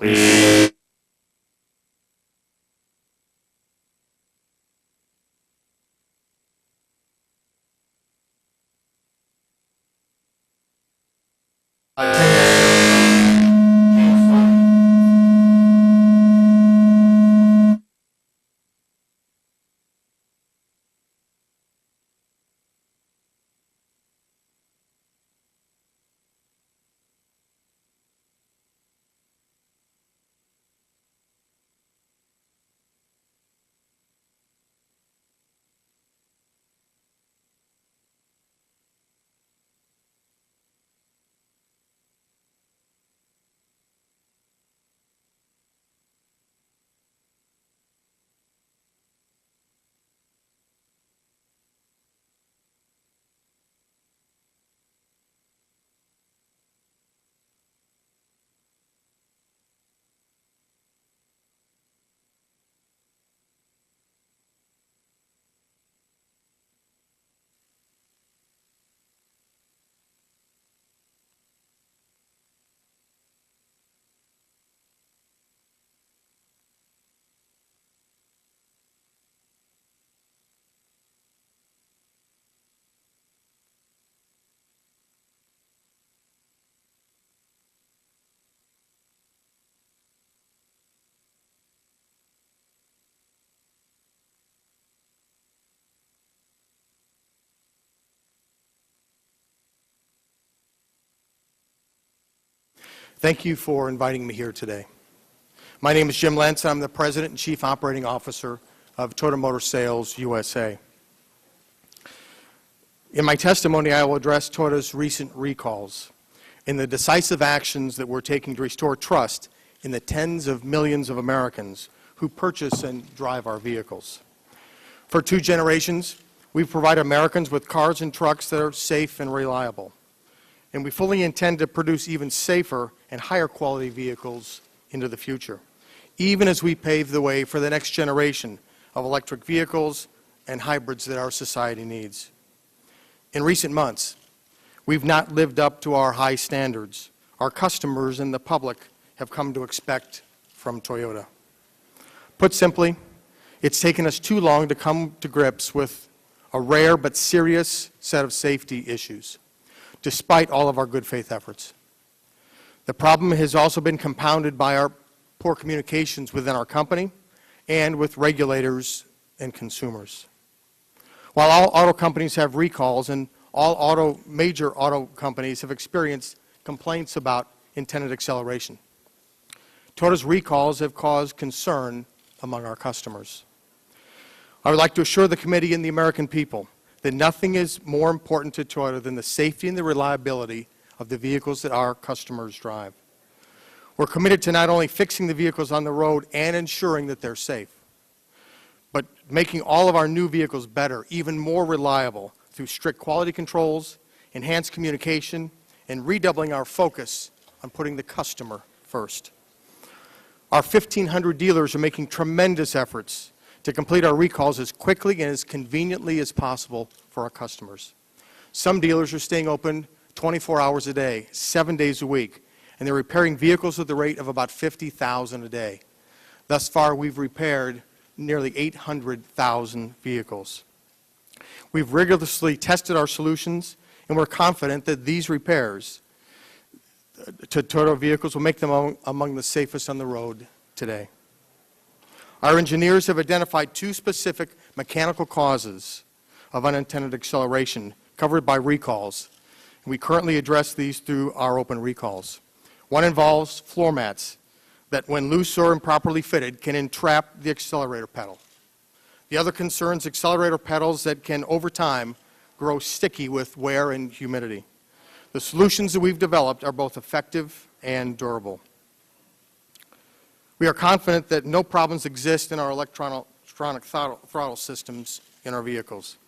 Please. Thank you for inviting me here today. My name is Jim Lentz. I'm the President and Chief Operating Officer of Toyota Motor Sales USA. In my testimony, I will address Toyota's recent recalls and the decisive actions that we're taking to restore trust in the tens of millions of Americans who purchase and drive our vehicles. For 2 generations, we've provided Americans with cars and trucks that are safe and reliable. And we fully intend to produce even safer and higher quality vehicles into the future, even as we pave the way for the next generation of electric vehicles and hybrids that our society needs. In recent months, we've not lived up to our high standards our customers and the public have come to expect from Toyota. Put simply, it's taken us too long to come to grips with a rare but serious set of safety issues, despite all of our good faith efforts. The problem has also been compounded by our poor communications within our company and with regulators and consumers. While all auto companies have recalls and all major auto companies have experienced complaints about intended acceleration, Toyota's recalls have caused concern among our customers. I would like to assure the committee and the American people that nothing is more important to Toyota than the safety and the reliability of the vehicles that our customers drive. We're committed to not only fixing the vehicles on the road and ensuring that they're safe, but making all of our new vehicles better, even more reliable, through strict quality controls, enhanced communication, and redoubling our focus on putting the customer first. Our 1,500 dealers are making tremendous efforts to complete our recalls as quickly and as conveniently as possible for our customers. Some dealers are staying open 24 hours a day, 7 days a week, and they're repairing vehicles at the rate of about 50,000 a day. Thus far, we've repaired nearly 800,000 vehicles. We've rigorously tested our solutions, and we're confident that these repairs to Toyota vehicles will make them among the safest on the road today. Our engineers have identified 2 specific mechanical causes of unintended acceleration covered by recalls. We currently address these through our open recalls. One involves floor mats that, when loose or improperly fitted, can entrap the accelerator pedal. The other concerns accelerator pedals that can, over time, grow sticky with wear and humidity. The solutions that we've developed are both effective and durable. We are confident that no problems exist in our electronic throttle systems in our vehicles.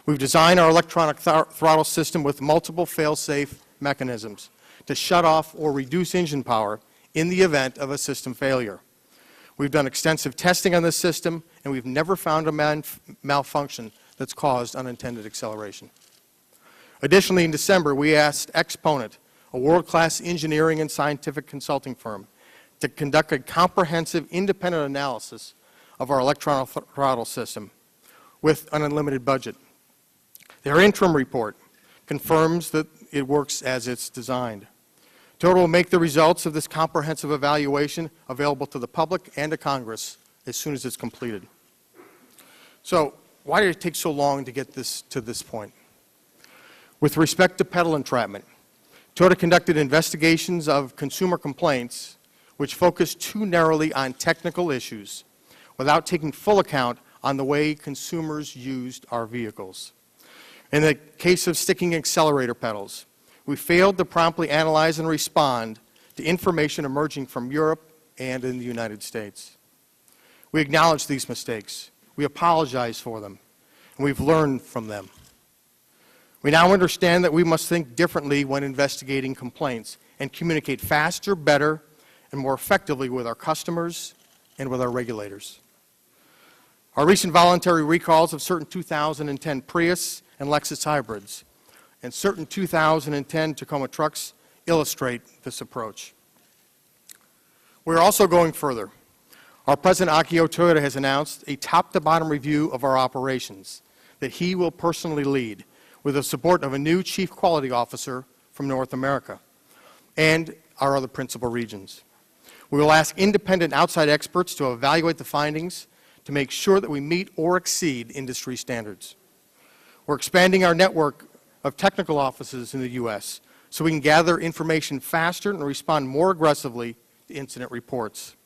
We've designed our electronic throttle system with multiple fail-safe mechanisms to shut off or reduce engine power in the event of a system failure. We've done extensive testing on this system, and we've never found a malfunction that's caused unintended acceleration. Additionally, in December, we asked Exponent, a world-class engineering and scientific consulting firm, to conduct a comprehensive independent analysis of our electronic throttle system with an unlimited budget. Their interim report confirms that it works as it's designed. Toyota will make the results of this comprehensive evaluation available to the public and to Congress as soon as it's completed. So, why did it take so long to get this to this point? With respect to pedal entrapment, Toyota conducted investigations of consumer complaints which focused too narrowly on technical issues without taking full account on the way consumers used our vehicles. In the case of sticking accelerator pedals, we failed to promptly analyze and respond to information emerging from Europe and in the United States. We acknowledge these mistakes. We apologize for them, and we've learned from them. We now understand that we must think differently when investigating complaints and communicate faster, better, and more effectively with our customers and with our regulators. Our recent voluntary recalls of certain 2010 Prius and Lexus hybrids and certain 2010 Tacoma trucks illustrate this approach. We're also going further. Our President Akio Toyoda has announced a top-to-bottom review of our operations that he will personally lead with the support of a new Chief Quality Officer from North America and our other principal regions. We will ask independent outside experts to evaluate the findings to make sure that we meet or exceed industry standards. We're expanding our network of technical offices in the U.S. so we can gather information faster and respond more aggressively to incident reports.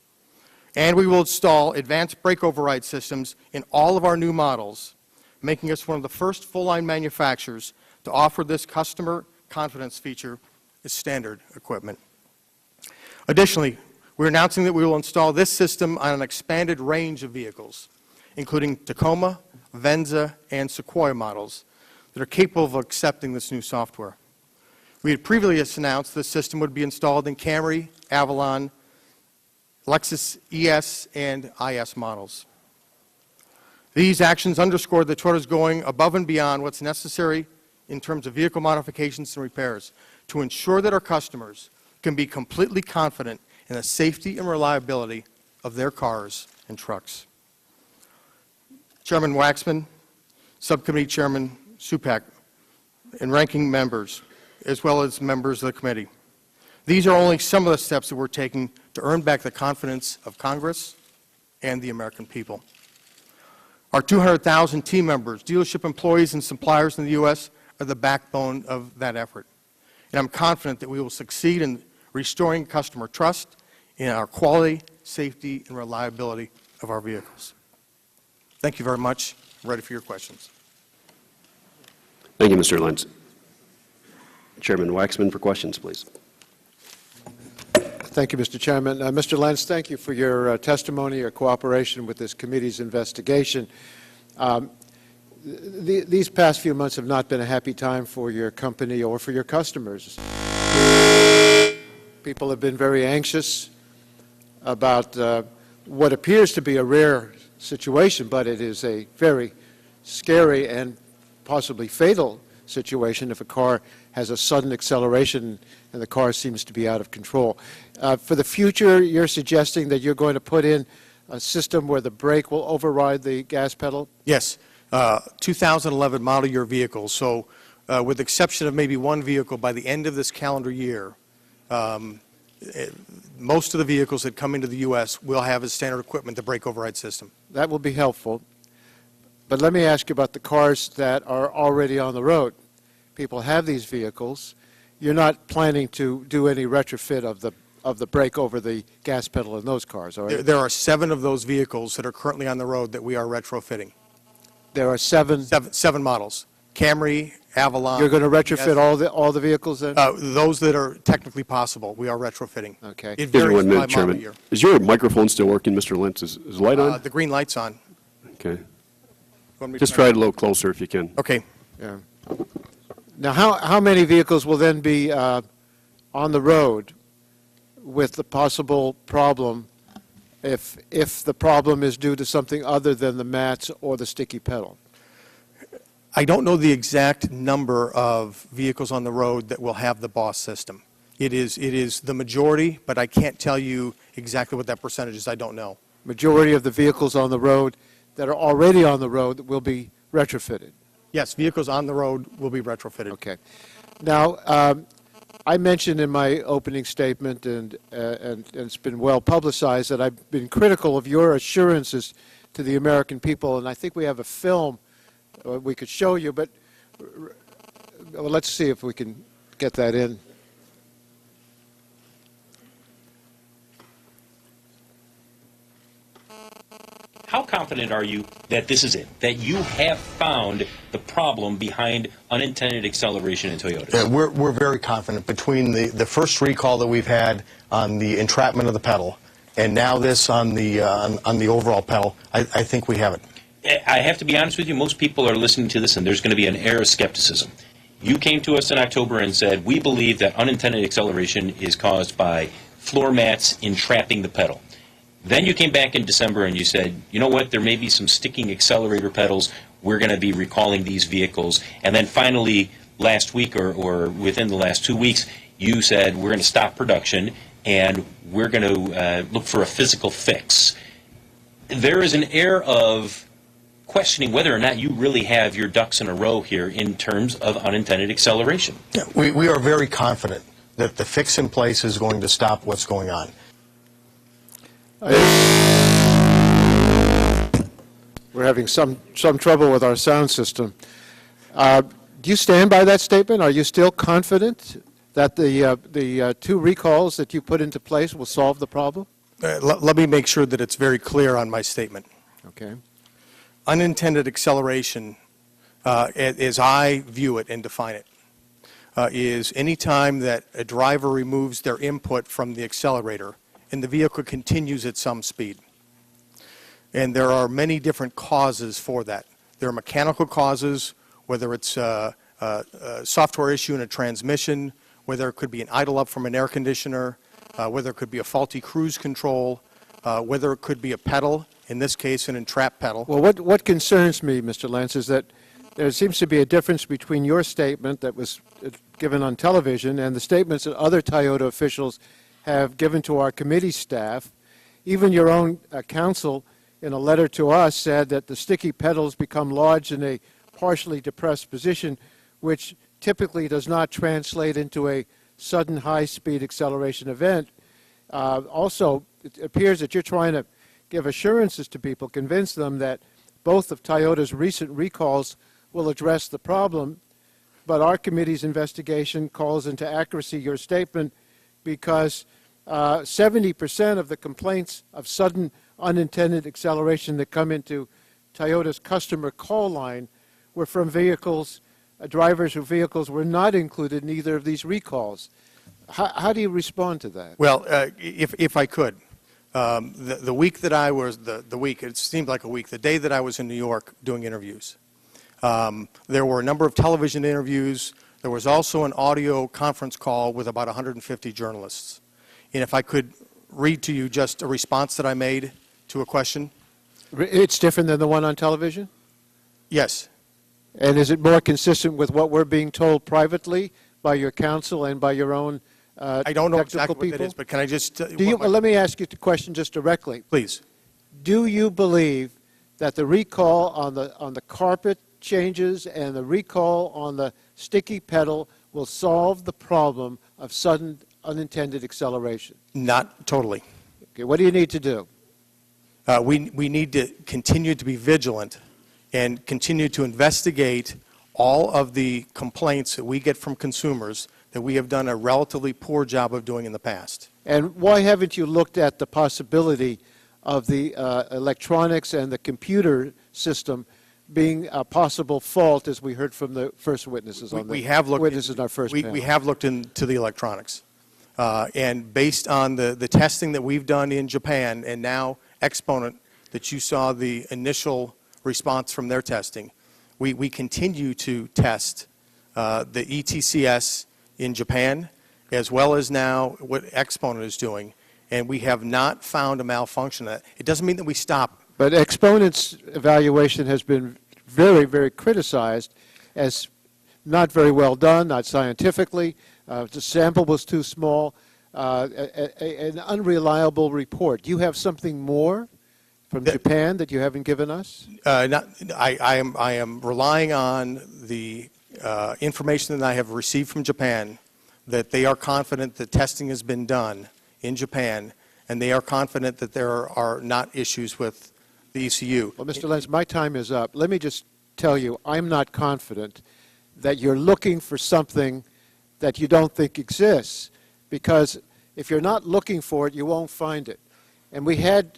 And we will install advanced brake override systems in all of our new models, making us one of the first full-line manufacturers to offer this customer confidence feature as standard equipment. Additionally, we're announcing that we will install this system on an expanded range of vehicles, including Tacoma, Venza, and Sequoia models that are capable of accepting this new software. We had previously announced this system would be installed in Camry, Avalon, Lexus ES, and IS models. These actions underscore that Toyota is going above and beyond what's necessary in terms of vehicle modifications and repairs to ensure that our customers can be completely confident in the safety and reliability of their cars and trucks. Chairman Waxman, Subcommittee Chairman Stupak, and ranking members, as well as members of the committee. These are only some of the steps that we're taking to earn back the confidence of Congress and the American people. Our 200,000 team members, dealership employees, and suppliers in the U.S. are the backbone of that effort. And I'm confident that we will succeed in restoring customer trust in our quality, safety, and reliability of our vehicles. Thank you very much. I'm ready for your questions. Thank you, Mr. Lentz. Chairman Waxman for questions, please. Thank you, Mr. Chairman. Mr. Lentz, thank you for your testimony, your cooperation with this committee's investigation. These past few months have not been a happy time for your company or for your customers. People have been very anxious about what appears to be a rare situation, but it is a very scary and possibly fatal situation if a car has a sudden acceleration and the car seems to be out of control. For the future, you're suggesting that you're going to put in a system where the brake will override the gas pedal? Yes, 2011 model year vehicles. So with the exception of maybe one vehicle by the end of this calendar year, most of the vehicles that come into the U.S. will have as standard equipment the brake override system. That will be helpful. But let me ask you about the cars that are already on the road. People have these vehicles. You're not planning to do any retrofit of the brake over the gas pedal in those cars, are you? There are 7 of those vehicles that are currently on the road that we are retrofitting. There are 7? Seven models. Camry, Avalon. You're going to retrofit all the vehicles then? Those that are technically possible, we are retrofitting. Okay. It Here's varies one by minute, model Chairman. year. Is your microphone still working, Mr. Lentz? Is the light on? The green light's on. Okay. Want me to Just turn try it a little closer if you can. Okay. Yeah. Now, how many vehicles will then be on the road with the possible problem if the problem is due to something other than the mats or the sticky pedal? I don't know the exact number of vehicles on the road that will have the BOSS system. It is the majority, but I can't tell you exactly what that percentage is. I don't know. Majority of the vehicles on the road that are already on the road will be retrofitted. Yes, vehicles on the road will be retrofitted. Okay. Now, I mentioned in my opening statement, and it's been well publicized, that I've been critical of your assurances to the American people, and I think we have a film we could show you, but well, let's see if we can get that in. How confident are you that this is it, that you have found the problem behind unintended acceleration in Toyota? Yeah, we're very confident. Between the first recall that we've had on the entrapment of the pedal and now this on the overall pedal, I think we have it. I have to be honest with you, most people are listening to this and there's going to be an air of skepticism. You came to us in October and said, we believe that unintended acceleration is caused by floor mats entrapping the pedal. Then you came back in December and you said, you know what, there may be some sticking accelerator pedals. We're going to be recalling these vehicles. And then finally, last week or within the last 2 weeks, you said we're going to stop production and we're going to look for a physical fix. There is an air of questioning whether or not you really have your ducks in a row here in terms of unintended acceleration. Yeah, we are very confident that the fix in place is going to stop what's going on. We're having some trouble with our sound system. Do you stand by that statement? Are you still confident that the two recalls that you put into place will solve the problem? Let me make sure that it's very clear on my statement. Okay. Unintended acceleration, as I view it and define it, is any time that a driver removes their input from the accelerator and the vehicle continues at some speed. And there are many different causes for that. There are mechanical causes, whether it's a software issue in a transmission, whether it could be an idle up from an air conditioner, whether it could be a faulty cruise control, whether it could be a pedal, in this case an entrapped pedal. Well, what concerns me, Mr. Lentz, is that there seems to be a difference between your statement that was given on television and the statements that other Toyota officials have given to our committee staff. Even your own counsel, in a letter to us, said that the sticky pedals become lodged in a partially depressed position, which typically does not translate into a sudden high-speed acceleration event. Also, it appears that you're trying to give assurances to people, convince them that both of Toyota's recent recalls will address the problem, but our committee's investigation calls into accuracy your statement because 70% of the complaints of sudden unintended acceleration that come into Toyota's customer call line were from vehicles, drivers whose vehicles were not included in either of these recalls. How do you respond to that? Well, if I could, the week that I was, the week, it seemed like a week, the day that I was in New York doing interviews, there were a number of television interviews. There was also an audio conference call with about 150 journalists. And if I could read to you just a response that I made to a question. It's different than the one on television? Yes. And is it more consistent with what we're being told privately by your counsel and by your own I don't know exactly what people? that is, but can I just... Let me ask you the question just directly. Please. Do you believe that the recall on the carpet changes and the recall on the sticky pedal will solve the problem of sudden unintended acceleration? Not totally. Okay, what do you need to do? We need to continue to be vigilant and continue to investigate all of the complaints that we get from consumers that we have done a relatively poor job of doing in the past. And why haven't you looked at the possibility of the electronics and the computer system being a possible fault, as we heard from the first witnesses on We have looked witnesses in our first panel? We have looked into the electronics. And based on the testing that we've done in Japan and now Exponent, that you saw the initial response from their testing, we continue to test the ETCS in Japan, as well as now what Exponent is doing, and we have not found a malfunction. It doesn't mean that we stop. But Exponent's evaluation has been very, very criticized as not very well done, not scientifically, The sample was too small, an unreliable report. Do you have something more from Japan that you haven't given us? I am relying on the information that I have received from Japan, that they are confident that testing has been done in Japan, and they are confident that there are not issues with the ECU. Well, Mr. Lentz, my time is up. Let me just tell you, I'm not confident that you're looking for something that you don't think exists, because if you're not looking for it, you won't find it. And we had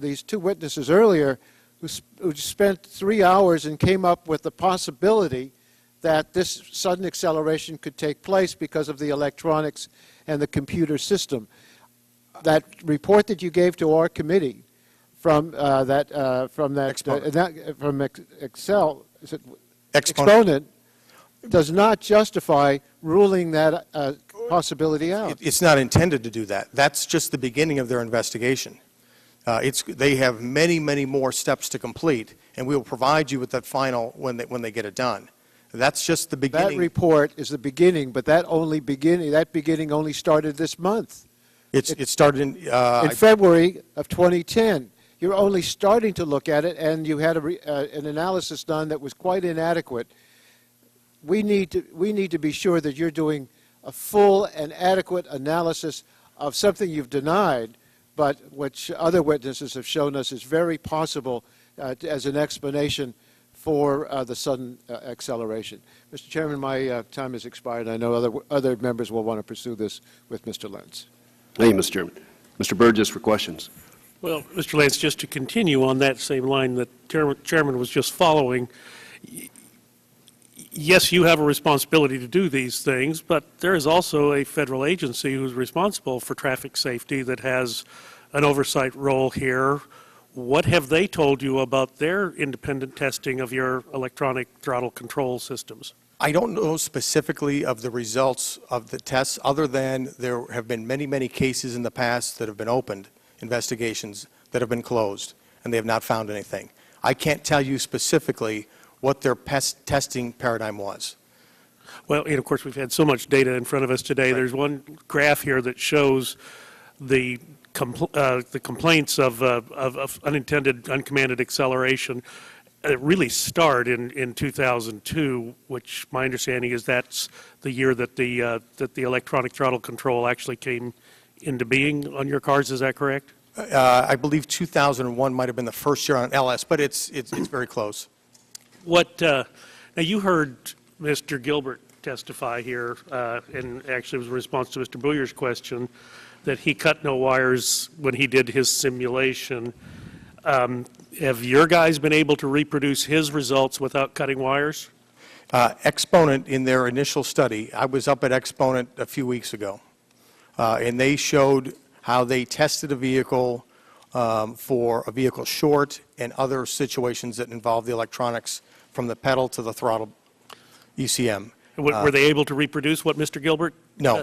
these two witnesses earlier who spent 3 hours and came up with the possibility that this sudden acceleration could take place because of the electronics and the computer system. That report that you gave to our committee from Excel, is it Exponent, does not justify ruling that possibility out. It's not intended to do that. That's just the beginning of their investigation. They have many, many more steps to complete, and we will provide you with that final when they get it done. That's just the beginning. That report is the beginning, but that beginning only started this month. It started in February of 2010. You're only starting to look at it, and you had an analysis done that was quite inadequate. We need to be sure that you're doing a full and adequate analysis of something you've denied, but which other witnesses have shown us is very possible as an explanation for the sudden acceleration. Mr. Chairman, my time has expired. I know other members will want to pursue this with Mr. Lentz. Thank you, Mr. Chairman. Mr. Burgess for questions. Well, Mr. Lentz, just to continue on that same line that Chairman was just following, yes, you have a responsibility to do these things, but there is also a federal agency who's responsible for traffic safety that has an oversight role here. What have they told you about their independent testing of your electronic throttle control systems? I don't know specifically of the results of the tests, other than there have been many, many cases in the past that have been opened, investigations that have been closed, and they have not found anything. I can't tell you specifically what their testing paradigm was. Well, and of course, we've had so much data in front of us today. Right. There's one graph here that shows the complaints of unintended, uncommanded acceleration really start in 2002, which my understanding is that's the year that the electronic throttle control actually came into being on your cars. Is that correct? I believe 2001 might have been the first year on LS, but it's very close. Now you heard Mr. Gilbert testify here, and actually it was a response to Mr. Boyer's question, that he cut no wires when he did his simulation. Have your guys been able to reproduce his results without cutting wires? Exponent, in their initial study, I was up at Exponent a few weeks ago, and they showed how they tested a vehicle for a vehicle short and other situations that involve the electronics from the pedal to the throttle ECM. Were they able to reproduce what Mr. Gilbert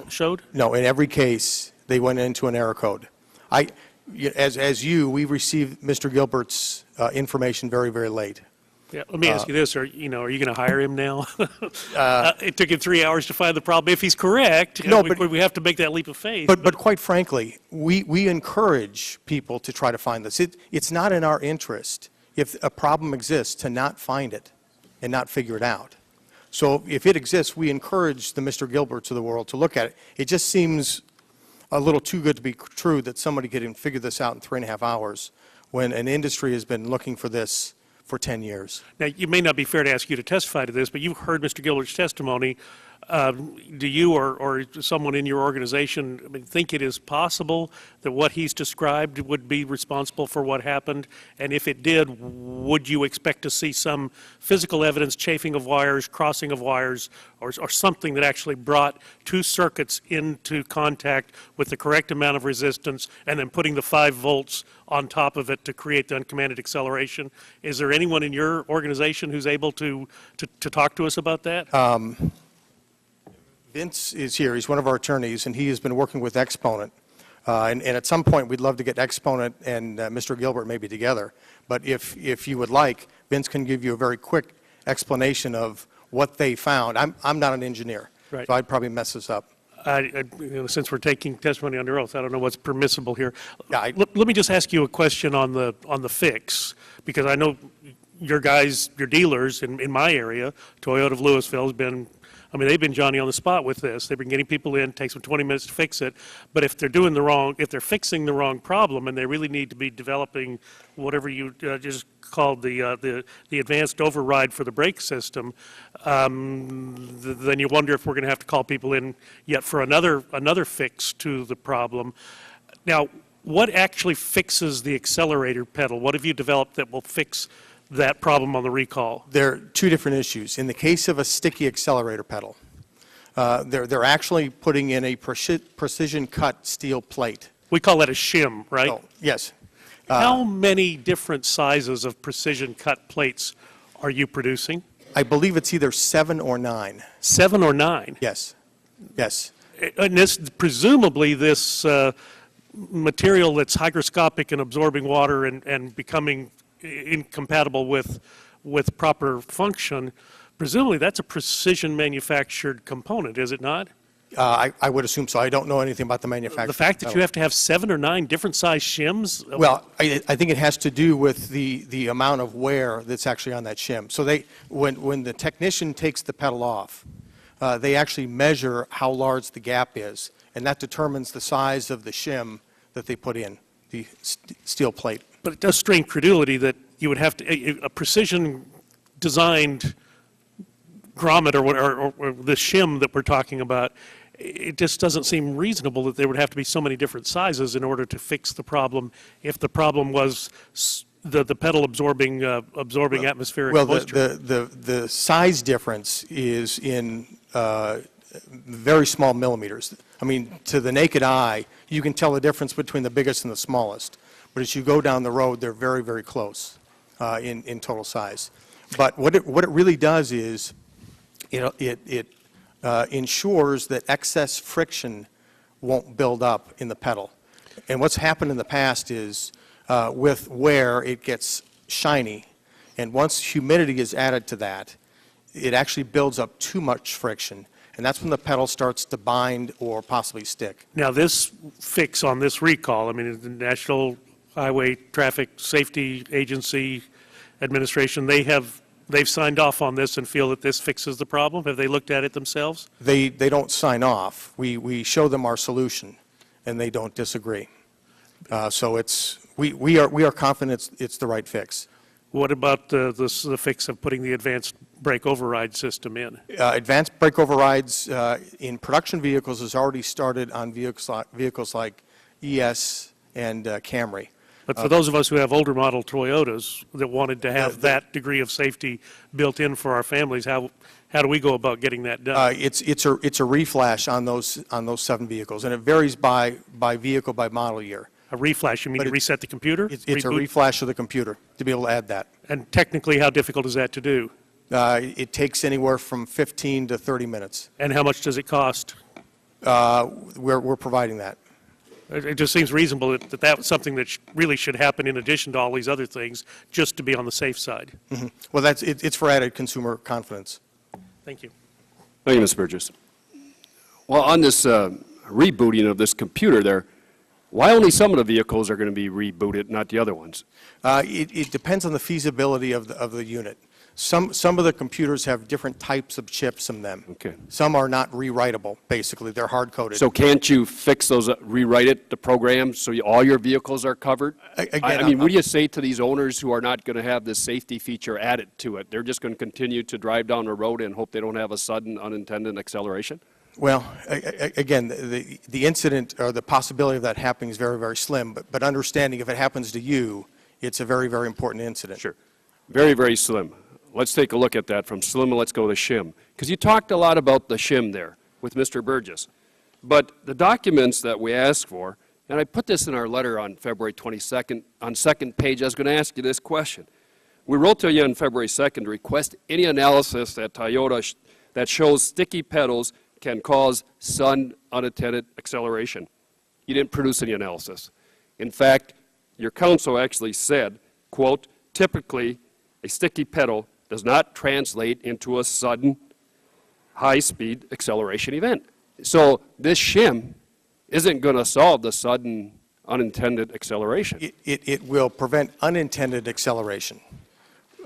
showed? No, in every case, they went into an error code. We received Mr. Gilbert's information very, very late. Yeah, let me ask you this: are you going to hire him now? It took him 3 hours to find the problem. If he's correct, we have to make that leap of faith. But quite frankly, we encourage people to try to find this. It's not in our interest, if a problem exists, to not find it and not figure it out. So if it exists, we encourage the Mr. Gilberts of the world to look at it. It just seems a little too good to be true that somebody could figure this out in 3.5 hours when an industry has been looking for this for 10 years. Now, it may not be fair to ask you to testify to this, but you've heard Mr. Gilbert's testimony. Do you or someone in your organization think it is possible that what he's described would be responsible for what happened? And if it did, would you expect to see some physical evidence, chafing of wires, crossing of wires, or something that actually brought two circuits into contact with the correct amount of resistance and then putting the 5 volts on top of it to create the uncommanded acceleration? Is there anyone in your organization who's able to talk to us about that? Vince is here. He's one of our attorneys, and he has been working with Exponent. And at some point, we'd love to get Exponent and Mr. Gilbert maybe together. But if you would like, Vince can give you a very quick explanation of what they found. I'm not an engineer, Right. So I'd probably mess this up. Since we're taking testimony under oath, I don't know what's permissible here. Yeah, Let me just ask you a question on the fix, because I know your guys, your dealers in my area, Toyota of Louisville has been, I mean, they've been Johnny on the spot with this. They've been getting people in, takes them 20 minutes to fix it. But if they're if they're fixing the wrong problem and they really need to be developing whatever you just called the advanced override for the brake system, then you wonder if we're going to have to call people in yet for another fix to the problem. Now, what actually fixes the accelerator pedal? What have you developed that will fix that problem on the recall? There are two different issues. In the case of a sticky accelerator pedal, they're actually putting in a precision cut steel plate. We call that a shim, right? Oh, yes. How many different sizes of precision cut plates are you producing? I believe it's either 7 or 9. 7 or 9? Yes. Yes. And presumably this material that's hygroscopic and absorbing water and becoming incompatible with proper function, presumably that's a precision manufactured component, is it not? I would assume so. I don't know anything about the manufacturing. The fact that you have to have 7 or 9 different size shims? Well, I think it has to do with the amount of wear that's actually on that shim. So when the technician takes the pedal off, they actually measure how large the gap is, and that determines the size of the shim that they put in, the steel plate. But it does strain credulity that you would have to, a precision-designed grommet or the shim that we're talking about, it just doesn't seem reasonable that there would have to be so many different sizes in order to fix the problem if the problem was the pedal absorbing atmospheric moisture. The size difference is in very small millimeters. I mean, to the naked eye, you can tell the difference between the biggest and the smallest. But as you go down the road, they're very, very close in total size. But what it really does is it ensures that excess friction won't build up in the pedal. And what's happened in the past is with wear, it gets shiny. And once humidity is added to that, it actually builds up too much friction. And that's when the pedal starts to bind or possibly stick. Now, this fix on this recall, I mean, the National Highway Traffic Safety Agency Administration, they've signed off on this and feel that this fixes the problem? Have they looked at it themselves? They don't sign off. We show them our solution, and they don't disagree. So we are confident it's the right fix. What about the fix of putting the advanced brake override system in? Advanced brake overrides in production vehicles has already started on vehicles like ES and Camry. But for those of us who have older model Toyotas that wanted to have that degree of safety built in for our families, how do we go about getting that done? It's a reflash on those 7 vehicles, and it varies by vehicle, by model year. A reflash, you mean to reset the computer? It's a reflash of the computer to be able to add that. And technically, how difficult is that to do? It takes anywhere from 15 to 30 minutes. And how much does it cost? We're providing that. It just seems reasonable that that's something that really should happen in addition to all these other things, just to be on the safe side. Mm-hmm. Well, it's for added consumer confidence. Thank you. Thank you, Ms. Burgess. Well, on this rebooting of this computer there, why only some of the vehicles are going to be rebooted, not the other ones? It depends on the feasibility of the unit. Some of the computers have different types of chips in them. Okay. Some are not rewritable, basically. They're hard-coded. So can't you fix those, rewrite it, the program, so all your vehicles are covered? I mean, what do you say to these owners who are not going to have this safety feature added to it? They're just going to continue to drive down the road and hope they don't have a sudden unintended acceleration? Well, again, the incident or the possibility of that happening is very, very slim. But understanding if it happens to you, it's a very, very important incident. Sure. Very, very slim. Let's take a look at that from slim and let's go to shim. Because you talked a lot about the shim there with Mr. Burgess. But the documents that we asked for, and I put this in our letter on February 22nd, on second page, I was going to ask you this question. We wrote to you on February 2nd to request any analysis at Toyota that shows sticky pedals can cause sudden unattended acceleration. You didn't produce any analysis. In fact, your counsel actually said, quote, typically a sticky pedal does not translate into a sudden high-speed acceleration event. So this shim isn't going to solve the sudden unintended acceleration. It will prevent unintended acceleration.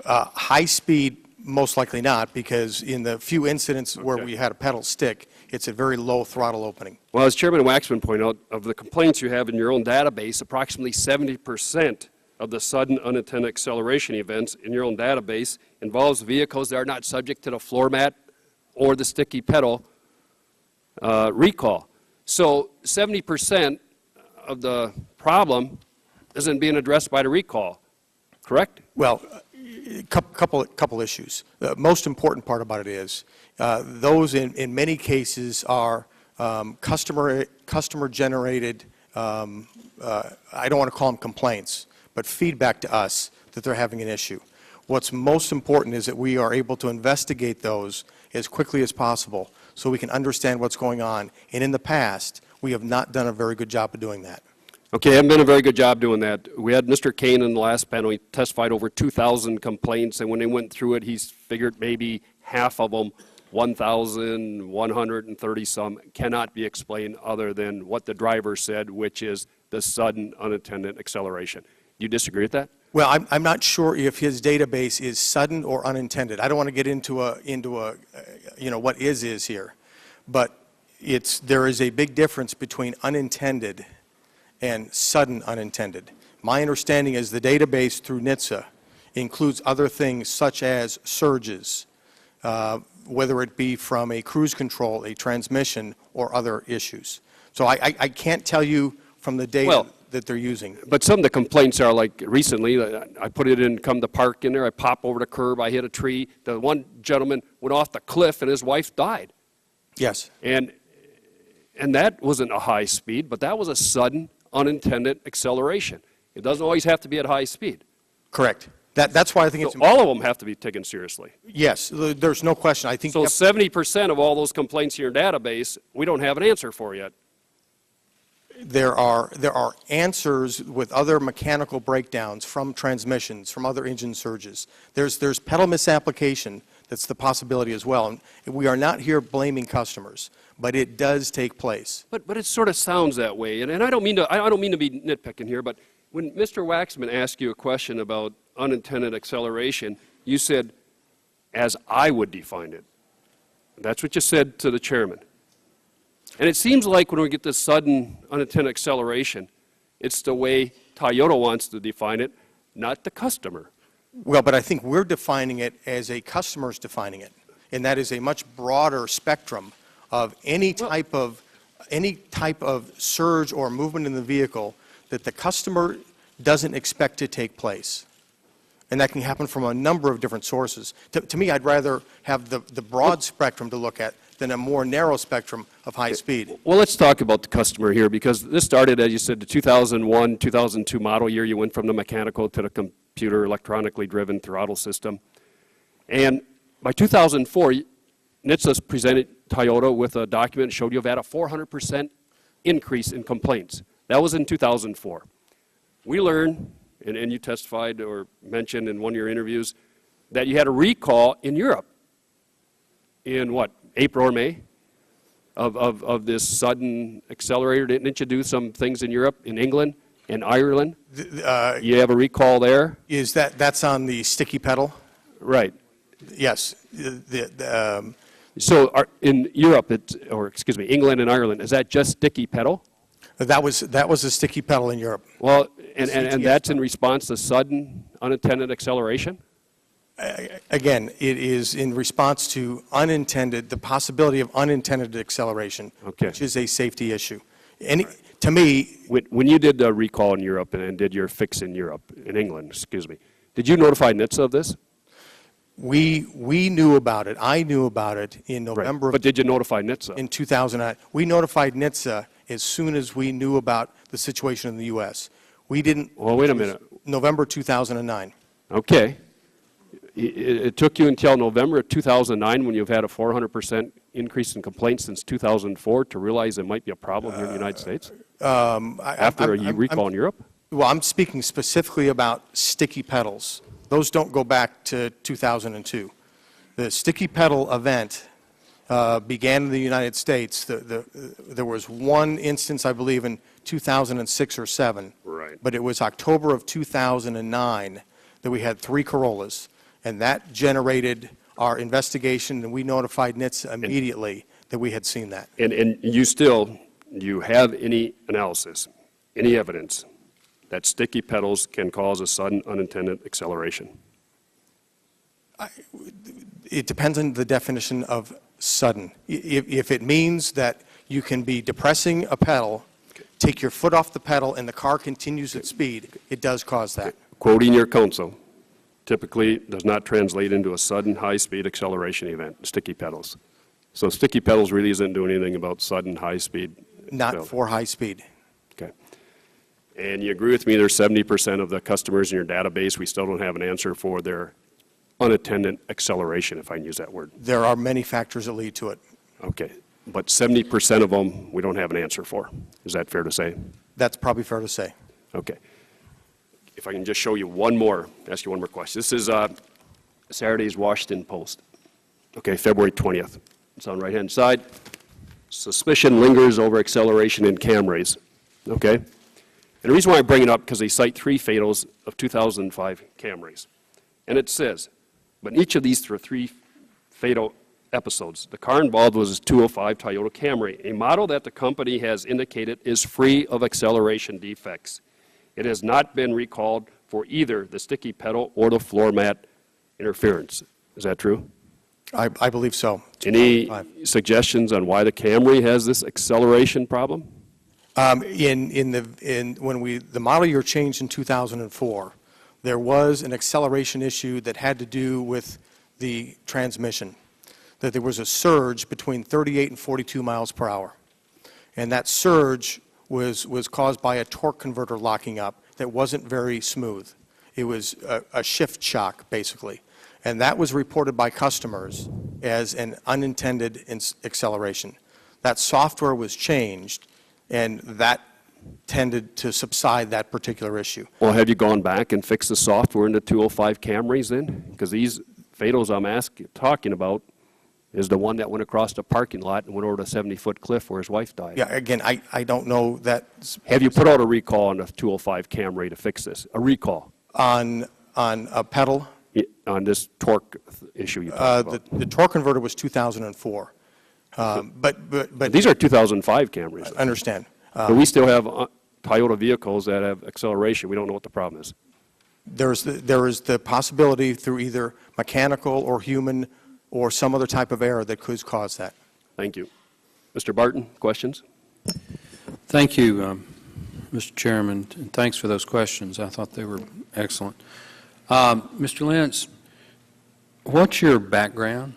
High speed, most likely not, because in the few incidents where we had a pedal stick, it's a very low throttle opening. Well, as Chairman Waxman pointed out, of the complaints you have in your own database, approximately 70% of the sudden unintended acceleration events in your own database involves vehicles that are not subject to the floor mat or the sticky pedal recall. So 70% of the problem isn't being addressed by the recall, correct? Well, a couple issues. The most important part about it is those in many cases are customer-generated, I don't want to call them complaints, but feedback to us that they're having an issue. What's most important is that we are able to investigate those as quickly as possible so we can understand what's going on. And in the past, we have not done a very good job of doing that. Okay, haven't done a very good job doing that. We had Mr. Kane in the last panel. He testified over 2,000 complaints, and when they went through it, he figured maybe half of them, 1,130 some, cannot be explained other than what the driver said, which is the sudden unintended acceleration. Do you disagree with that? Well, I'm not sure if his database is sudden or unintended. I don't want to get into what is here, but there is a big difference between unintended and sudden unintended. My understanding is the database through NHTSA includes other things such as surges, whether it be from a cruise control, a transmission, or other issues. So I can't tell you from the data that they're using. But some of the complaints are like recently, I put it in, come to park in there, I pop over the curb, I hit a tree. The one gentleman went off the cliff and his wife died. Yes. And that wasn't a high speed, but that was a sudden unintended acceleration. It doesn't always have to be at high speed. Correct. That's why I think So it's all of them have to be taken seriously. Yes, there's no question. I think So 70% of all those complaints in your database, we don't have an answer for yet. there are answers with other mechanical breakdowns from transmissions, from other engine surges. There's pedal misapplication that's the possibility as well. And we are not here blaming customers, but it does take place. But it sort of sounds that way, and I don't mean to be nitpicking here, but when Mr. Waxman asked you a question about unintended acceleration, you said, as I would define it. That's what you said to the chairman. And it seems like when we get this sudden unintended acceleration, it's the way Toyota wants to define it, not the customer. Well, but I think we're defining it as a customer's defining it, and that is a much broader spectrum of any type of surge or movement in the vehicle that the customer doesn't expect to take place. And that can happen from a number of different sources. To me, I'd rather have the broad spectrum to look at than a more narrow spectrum of high speed. Well, let's talk about the customer here, because this started, as you said, the 2001, 2002 model year. You went from the mechanical to the computer electronically driven throttle system. And by 2004, NHTSA presented Toyota with a document that showed you've had a 400% increase in complaints. That was in 2004. We learned, and you testified or mentioned in one of your interviews, that you had a recall in Europe in what, April or May of this sudden accelerator. Didn't you do some things in Europe, in England, and Ireland? You have a recall there? Is that's on the sticky pedal? Right. Yes. So in Europe, England and Ireland, is that just sticky pedal? That was a sticky pedal in Europe. Well, and that's in response to sudden unintended acceleration? Again, it is in response to the possibility of unintended acceleration, which is a safety issue. To me, when you did a recall in Europe and did your fix in Europe, in England, did you notify NHTSA of this? We knew about it. I knew about it in November. Right. But did you notify NHTSA? In 2009. We notified NHTSA as soon as we knew about the situation in the U.S. We didn't. Well, wait a minute. November 2009. Okay. It took you until November of 2009, when you've had a 400% increase in complaints since 2004, to realize there might be a problem here in the United States? After a recall in Europe? Well, I'm speaking specifically about sticky pedals. Those don't go back to 2002. The sticky pedal event began in the United States. There was one instance, I believe, in 2006 or 7. Right. But it was October of 2009 that we had 3 Corollas, and that generated our investigation, and we notified NHTSA immediately that we had seen that. And you have any analysis, any evidence that sticky pedals can cause a sudden unintended acceleration? It depends on the definition of sudden. If it means that you can be depressing a pedal, take your foot off the pedal, and the car continues at speed, it does cause that. Quoting your counsel, typically does not translate into a sudden high-speed acceleration event, sticky pedals. So sticky pedals really isn't doing anything about sudden high-speed. Not for high speed. Okay. And you agree with me, there's 70% of the customers in your database, we still don't have an answer for their unattended acceleration, if I can use that word. There are many factors that lead to it. Okay. But 70% of them, we don't have an answer for. Is that fair to say? That's probably fair to say. Okay. If I can just show you ask you one more question. This is Saturday's Washington Post. Okay, February 20th. It's on the right-hand side. Suspicion lingers over acceleration in Camrys. Okay? And the reason why I bring it up, because they cite 3 fatals of 2005 Camrys. And it says, but in each of these 3 fatal episodes, the car involved was a 205 Toyota Camry, a model that the company has indicated is free of acceleration defects. It has not been recalled for either the sticky pedal or the floor mat interference. Is that true? I believe so. Any 2005. suggestions on why the Camry has this acceleration problem? When the model year changed in 2004, there was an acceleration issue that had to do with the transmission, that there was a surge between 38 and 42 miles per hour. And that surge was caused by a torque converter locking up that wasn't very smooth. It was a shift shock, basically. And that was reported by customers as an unintended acceleration. That software was changed, and that tended to subside that particular issue. Well, have you gone back and fixed the software in the 205 Camrys then? Because these fatals I'm talking about is the one that went across the parking lot and went over the 70-foot cliff where his wife died. Yeah, again, I don't know that. Have you put out a recall on the 205 Camry to fix this? A recall On a pedal? on this torque issue you talked about? The torque converter was 2004. But These are 2005 Camrys. I understand. But we still have Toyota vehicles that have acceleration. We don't know what the problem is. There is the possibility through either mechanical or human or some other type of error that could cause that. Thank you. Mr. Barton, questions? Thank you, Mr. Chairman, and thanks for those questions. I thought they were excellent. Mr. Lentz, what's your background?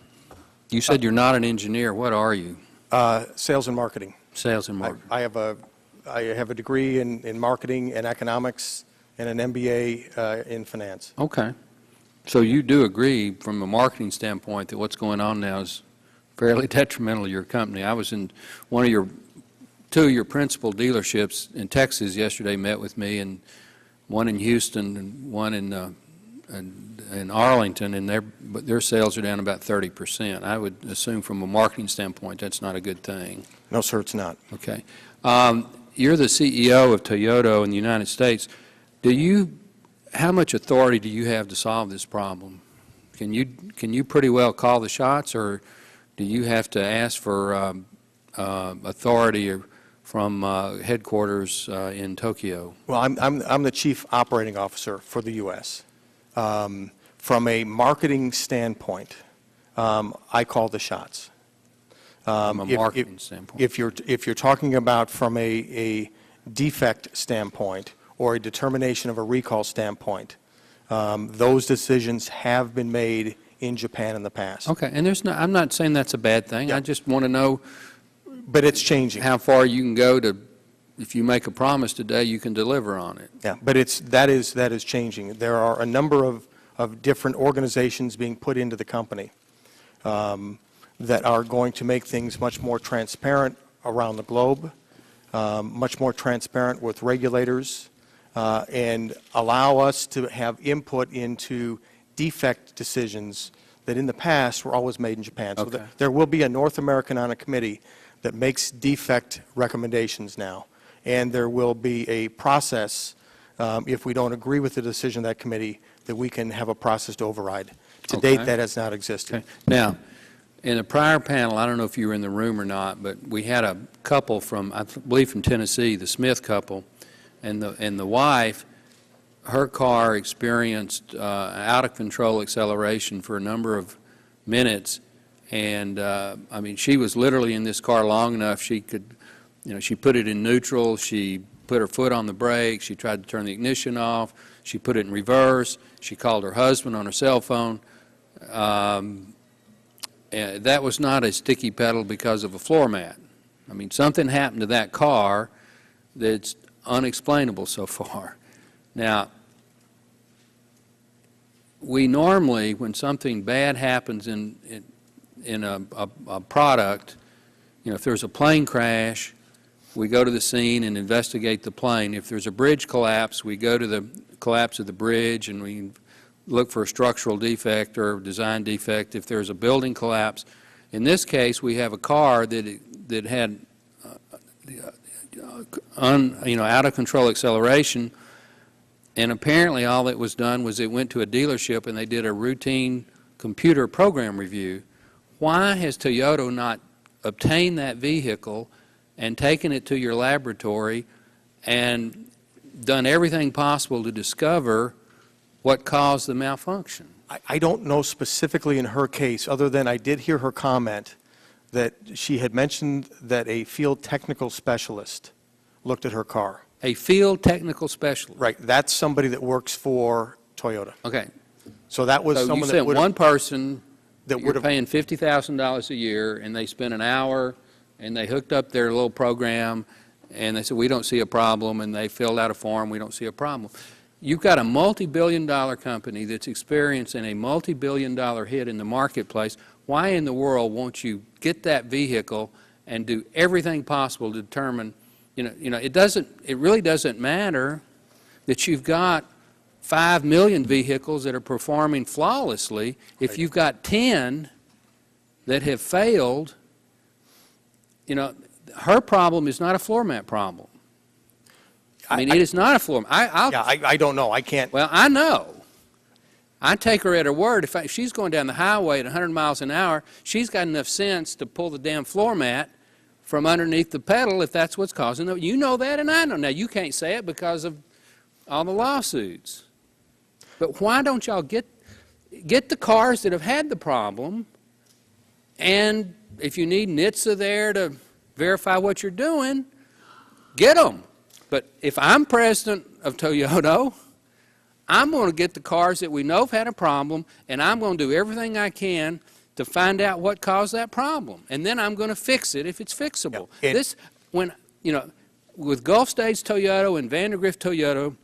You said you're not an engineer. What are you? Sales and marketing. Sales and marketing. I have a degree in marketing and economics and an MBA in finance. Okay. So you do agree from a marketing standpoint that what's going on now is fairly detrimental to your company. I was in two of your principal dealerships in Texas yesterday met with me, and one in Houston and one in Arlington, and their sales are down about 30%. I would assume from a marketing standpoint that's not a good thing. No, sir, it's not. Okay. You're the CEO of Toyota in the United States. How much authority do you have to solve this problem? Can you pretty well call the shots, or do you have to ask for authority from headquarters in Tokyo? Well, I'm the chief operating officer for the U.S. From a marketing standpoint, I call the shots. From a marketing standpoint. If you're talking about from a defect standpoint or a determination of a recall standpoint, those decisions have been made in Japan in the past. Okay, and I'm not saying that's a bad thing. Yeah. I just want to know. But it's changing. How far you can go to, if you make a promise today, you can deliver on it. Yeah, but that is changing. There are a number of different organizations being put into the company that are going to make things much more transparent around the globe, much more transparent with regulators, and allow us to have input into defect decisions that in the past were always made in Japan. So Okay. there will be a North American on a committee that makes defect recommendations now. And there will be a process, if we don't agree with the decision of that committee, that we can have a process to override. To date, Okay. that has not existed. Okay. Now, in the prior panel, I don't know if you were in the room or not, but we had a couple from, I believe from Tennessee, the Smith couple, and the wife, her car experienced out-of-control acceleration for a number of minutes, and, I mean, she was literally in this car long enough she could, you know, she put it in neutral, she put her foot on the brake, she tried to turn the ignition off, she put it in reverse, she called her husband on her cell phone. That was not a sticky pedal because of a floor mat. I mean, something happened to that car that's unexplainable so far. Now, we normally, when something bad happens in a product, you know, if there's a plane crash, we go to the scene and investigate the plane. If there's a bridge collapse, we go to the collapse of the bridge and we look for a structural defect or design defect. If there's a building collapse, in this case, we have a car that had out of control acceleration, and apparently all that was done was it went to a dealership and they did a routine computer program review. Why has Toyota not obtained that vehicle and taken it to your laboratory and done everything possible to discover what caused the malfunction? I don't know specifically in her case, other than I did hear her comment that she had mentioned that a field technical specialist looked at her car. A field technical specialist? Right, that's somebody that works for Toyota. Okay. So that was So you someone that sent would one person that that would you're have, paying $50,000 a year, and they spent an hour, and they hooked up their little program, and they said, we don't see a problem, and they filled out a form, we don't see a problem. You've got a multi-billion-dollar company that's experiencing a multi-billion-dollar hit in the marketplace. Why in the world won't you get that vehicle and do everything possible to determine, it really doesn't matter that you've got 5 million vehicles that are performing flawlessly. If you've got 10 that have failed, her problem is not a floor mat problem. I mean, it is not a floor mat. I don't know, I can't. Well, I know. I take her at her word. If she's going down the highway at 100 miles an hour, she's got enough sense to pull the damn floor mat from underneath the pedal if that's what's causing it. You know that, and I know. Now, you can't say it because of all the lawsuits. But why don't y'all get the cars that have had the problem, and if you need NHTSA there to verify what you're doing, get them. But if I'm president of Toyota, I'm going to get the cars that we know have had a problem, and I'm going to do everything I can to find out what caused that problem. And then I'm going to fix it if it's fixable. Yeah, With Gulf States Toyota and Vandergrift Toyota,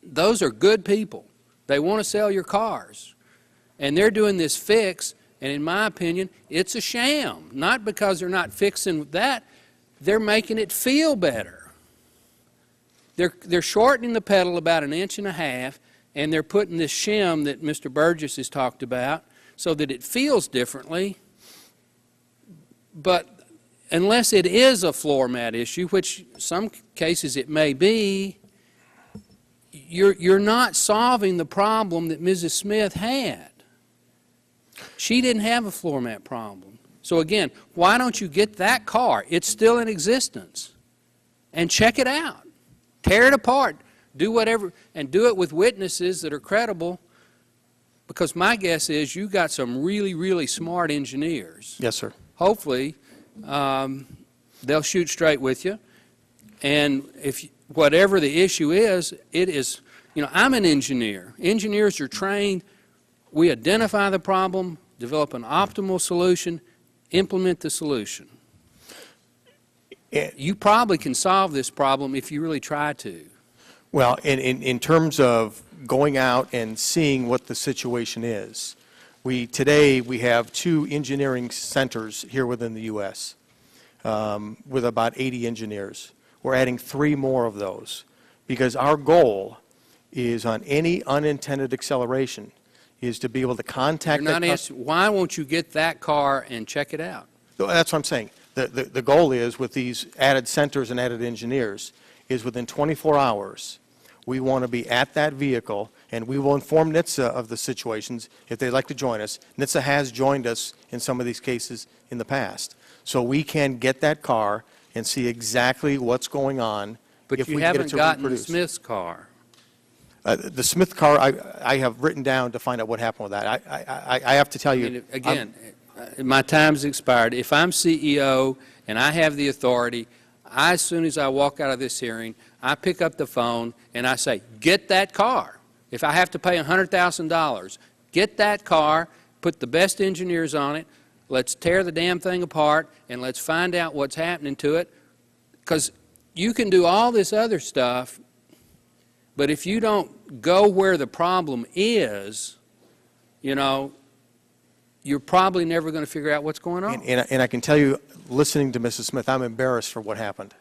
those are good people. They want to sell your cars. And they're doing this fix, and in my opinion, it's a sham. Not because they're not fixing that, they're making it feel better. They're shortening the pedal about 1.5 inches, and they're putting this shim that Mr. Burgess has talked about so that it feels differently. But unless it is a floor mat issue, which some cases it may be, you're not solving the problem that Mrs. Smith had. She didn't have a floor mat problem. So again, why don't you get that car? It's still in existence. And check it out. Tear it apart. Do whatever, and do it with witnesses that are credible, because my guess is you got some really, really smart engineers. Yes, sir. Hopefully, they'll shoot straight with you. And if whatever the issue is, it is, I'm an engineer. Engineers are trained. We identify the problem, develop an optimal solution, implement the solution. You probably can solve this problem if you really try to. Well, in terms of going out and seeing what the situation is, today we have 2 engineering centers here within the U.S. With about 80 engineers. We're adding 3 more of those because our goal is on any unintended acceleration is to be able to contact You're that not customer. answering, why won't you get that car and check it out? That's what I'm saying. The goal is, with these added centers and added engineers, is within 24 hours, we want to be at that vehicle, and we will inform NHTSA of the situations if they'd like to join us. NHTSA has joined us in some of these cases in the past. So we can get that car and see exactly what's going on But if you we get it haven't to gotten the reproduce. Smith's car. The Smith car, I have written down to find out what happened with that. I have to tell I you. mean, again, my time's expired. If I'm CEO and I have the authority, as soon as I walk out of this hearing, I pick up the phone and I say, get that car. If I have to pay $100,000, get that car, put the best engineers on it, let's tear the damn thing apart, and let's find out what's happening to it. Because you can do all this other stuff, but if you don't go where the problem is, you know, you're probably never going to figure out what's going on. And I can tell you, listening to Mrs. Smith, I'm embarrassed for what happened.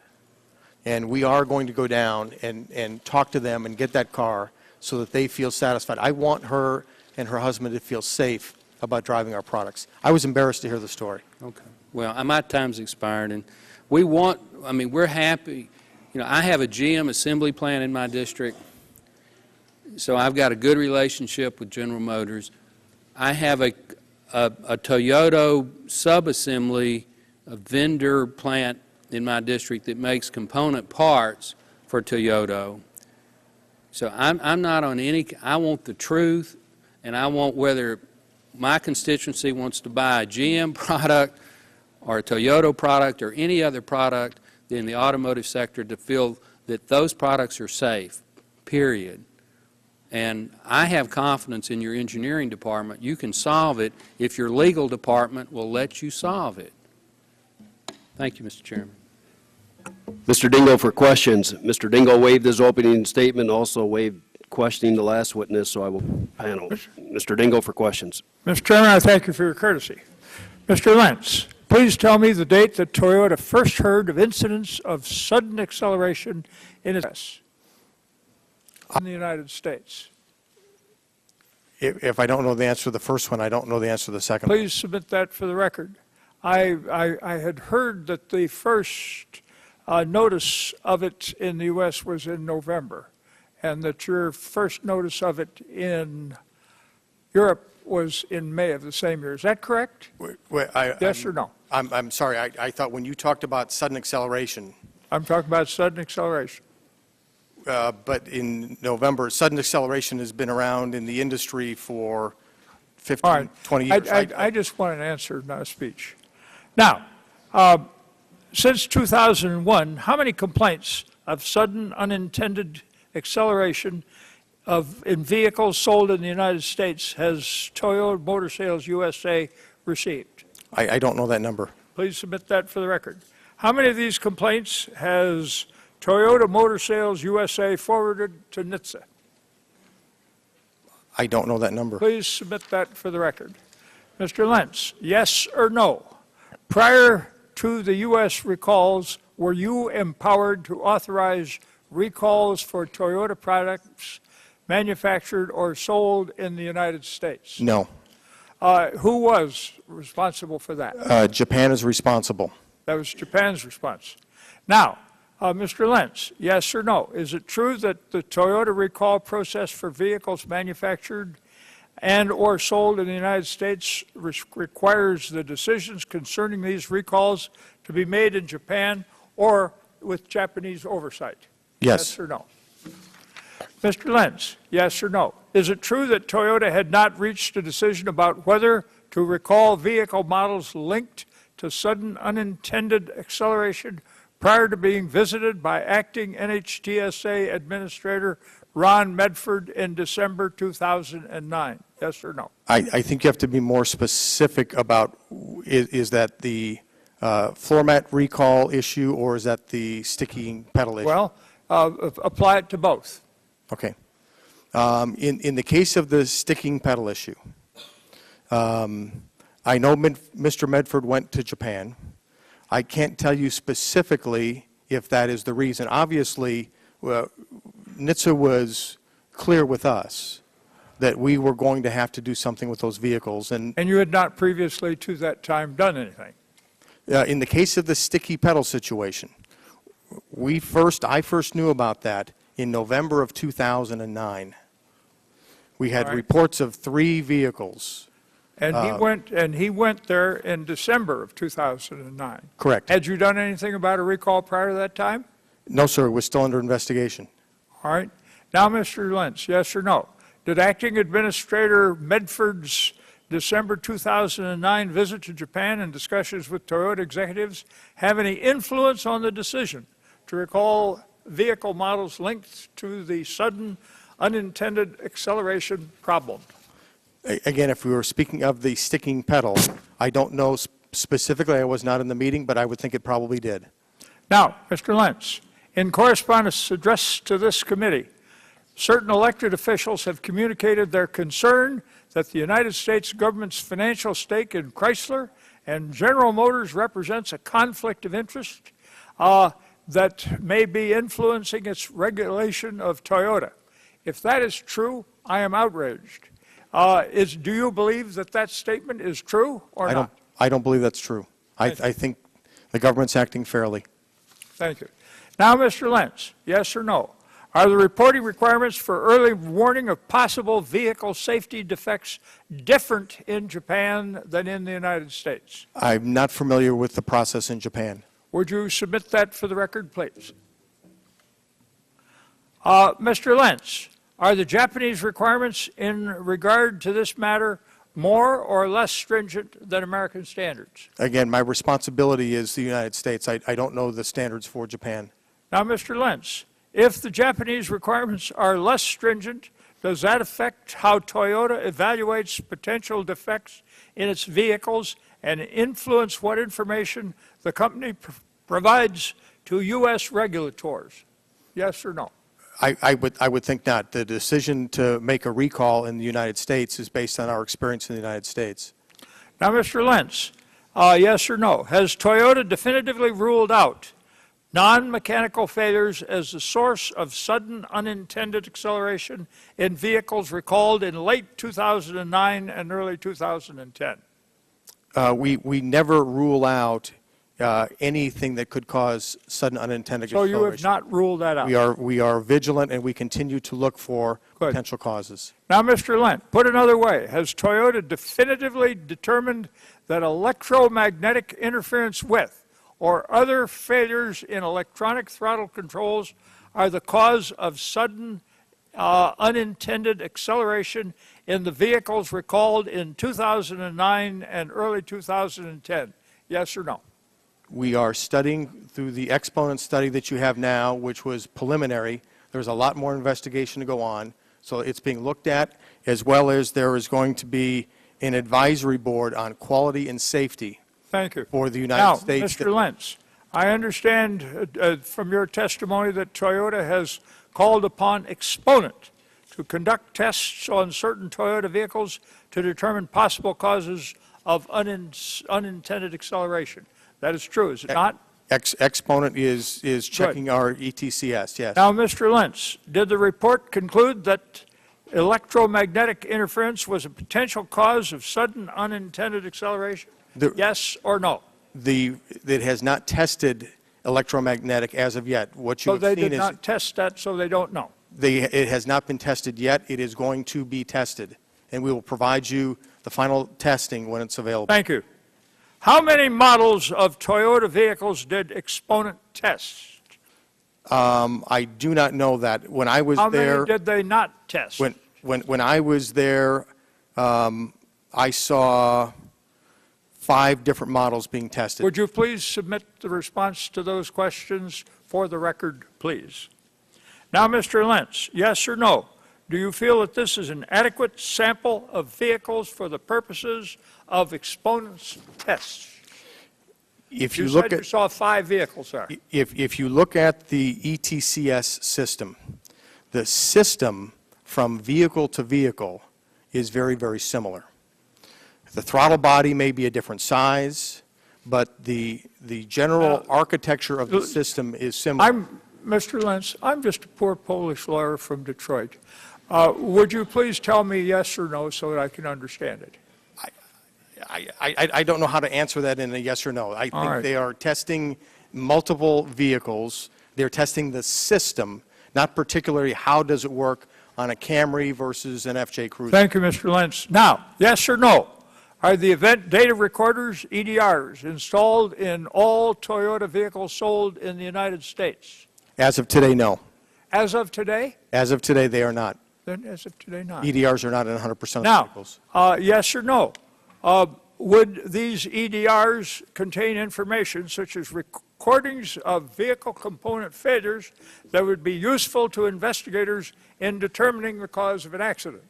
And we are going to go down and talk to them and get that car so that they feel satisfied. I want her and her husband to feel safe about driving our products. I was embarrassed to hear the story. Okay. Well, my time's expired, and we want, I mean, we're happy. You know, I have a GM assembly plant in my district, so I've got a good relationship with General Motors. I have a Toyota subassembly, a vendor plant in my district that makes component parts for Toyota. So I'm not on any, I want the truth, and I want whether my constituency wants to buy a GM product or a Toyota product or any other product in the automotive sector to feel that those products are safe, period. And I have confidence in your engineering department. You can solve it if your legal department will let you solve it. Thank you, Mr. Chairman. Mr. Dingo for questions. Mr. Dingo waived his opening statement, also waived questioning the last witness, so I will panel. Mr. Dingo for questions. Mr. Chairman, I thank you for your courtesy. Mr. Lentz, please tell me the date that Toyota first heard of incidents of sudden acceleration in its in the United States. If I don't know the answer to the first one, I don't know the answer to the second one. Please submit that for the record. I had heard that the first notice of it in the U.S. was in November, and that your first notice of it in Europe was in May of the same year. Is that correct? Yes or no? I'm sorry. I thought when you talked about sudden acceleration, I'm talking about sudden acceleration. but in November, sudden acceleration has been around in the industry for 15, All right. 20 years. I just want an answer, not a speech. Now, since 2001, how many complaints of sudden unintended acceleration in vehicles sold in the United States has Toyota Motor Sales USA received? I don't know that number. Please submit that for the record. How many of these complaints has Toyota Motor Sales USA forwarded to NHTSA? I don't know that number. Please submit that for the record. Mr. Lentz, yes or no? Prior to the U.S. recalls, were you empowered to authorize recalls for Toyota products manufactured or sold in the United States? No. Who was responsible for that? Japan is responsible. That was Japan's response. Now, Mr. Lentz, yes or no? Is it true that the Toyota recall process for vehicles manufactured and or sold in the United States requires the decisions concerning these recalls to be made in Japan or with Japanese oversight? Yes. Yes or no? Mr. Lentz, yes or no? Is it true that Toyota had not reached a decision about whether to recall vehicle models linked to sudden unintended acceleration prior to being visited by acting NHTSA Administrator Ron Medford in December 2009? Yes or no? I think you have to be more specific about, is that the floor mat recall issue, or is that the sticking pedal issue? Well, apply it to both. Okay. In the case of the sticking pedal issue, I know Mr. Medford went to Japan. I can't tell you specifically if that is the reason. Obviously, NHTSA was clear with us that we were going to have to do something with those vehicles. And And you had not previously to that time done anything? in the case of the sticky pedal situation, I first knew about that in November of 2009. We had All right. reports of 3 vehicles. And he went there in December of 2009. Correct. Had you done anything about a recall prior to that time? No, sir, it was still under investigation. All right. Now, Mr. Lentz, yes or no? Did Acting Administrator Medford's December 2009 visit to Japan and discussions with Toyota executives have any influence on the decision to recall vehicle models linked to the sudden unintended acceleration problem? Again, if we were speaking of the sticking pedal, I don't know specifically, I was not in the meeting, but I would think it probably did. Now, Mr. Lentz, in correspondence addressed to this committee, certain elected officials have communicated their concern that the United States government's financial stake in Chrysler and General Motors represents a conflict of interest that may be influencing its regulation of Toyota. If that is true, I am outraged. Do you believe that that statement is true or not? I don't believe that's true. I think the government's acting fairly. Thank you. Now, Mr. Lentz, yes or no? Are the reporting requirements for early warning of possible vehicle safety defects different in Japan than in the United States? I'm not familiar with the process in Japan. Would you submit that for the record, please? Mr. Lentz, are the Japanese requirements in regard to this matter more or less stringent than American standards? Again, my responsibility is the United States. I don't know the standards for Japan. Now, Mr. Lentz, if the Japanese requirements are less stringent, does that affect how Toyota evaluates potential defects in its vehicles and influence what information the company provides to U.S. regulators? Yes or no? I would think not. The decision to make a recall in the United States is based on our experience in the United States. Now, Mr. Lentz, yes or no? Has Toyota definitively ruled out non-mechanical failures as the source of sudden unintended acceleration in vehicles recalled in late 2009 and early 2010? We never rule out anything that could cause sudden unintended So acceleration. you have not ruled that out? We are vigilant, and we continue to look for Good. potential causes. Now, Mr. Lentz, put another way, has Toyota definitively determined that electromagnetic interference with or other failures in electronic throttle controls are the cause of sudden unintended acceleration in the vehicles recalled in 2009 and early 2010? Yes or no? We are studying through the exponent study that you have now, which was preliminary. There's a lot more investigation to go on. So it's being looked at, as well as there is going to be an advisory board on quality and safety Thank you. for the United States. Now, Mr. Lentz, I understand from your testimony that Toyota has called upon Exponent to conduct tests on certain Toyota vehicles to determine possible causes of unintended acceleration. That is true, is it not? Exponent is checking our ETCS, yes. Now, Mr. Lentz, did the report conclude that electromagnetic interference was a potential cause of sudden unintended acceleration? Yes or no? It has not tested electromagnetic as of yet. What you So have they seen did not test that, so they don't know. it has not been tested yet. It is going to be tested, and we will provide you the final testing when it's available. Thank you. How many models of Toyota vehicles did Exponent test? I do not know that. When I was How there, many did they not test? when I was there, I saw 5 different models being tested. Would you please submit the response to those questions for the record, please? Now, Mr. Lentz, yes or no? Do you feel that this is an adequate sample of vehicles for the purposes of Exponent's tests? If You you look said you at saw 5 vehicles there. if you look at the ETCS system, the system from vehicle to vehicle is very, very similar. The throttle body may be a different size, but the general architecture of the system is similar. Mr. Lentz, I'm just a poor Polish lawyer from Detroit. Would you please tell me yes or no so that I can understand it? I don't know how to answer that in a yes or no. I All think right. they are testing multiple vehicles. They're testing the system, not particularly how does it work on a Camry versus an FJ Cruiser. Thank you, Mr. Lentz. Now, yes or no? Are the event data recorders, EDRs, installed in all Toyota vehicles sold in the United States? As of today, no. As of today? As of today, they are not. Then as of today, not. EDRs are not in 100% of the Now, vehicles. yes or no? Would these EDRs contain information such as recordings of vehicle component failures that would be useful to investigators in determining the cause of an accident?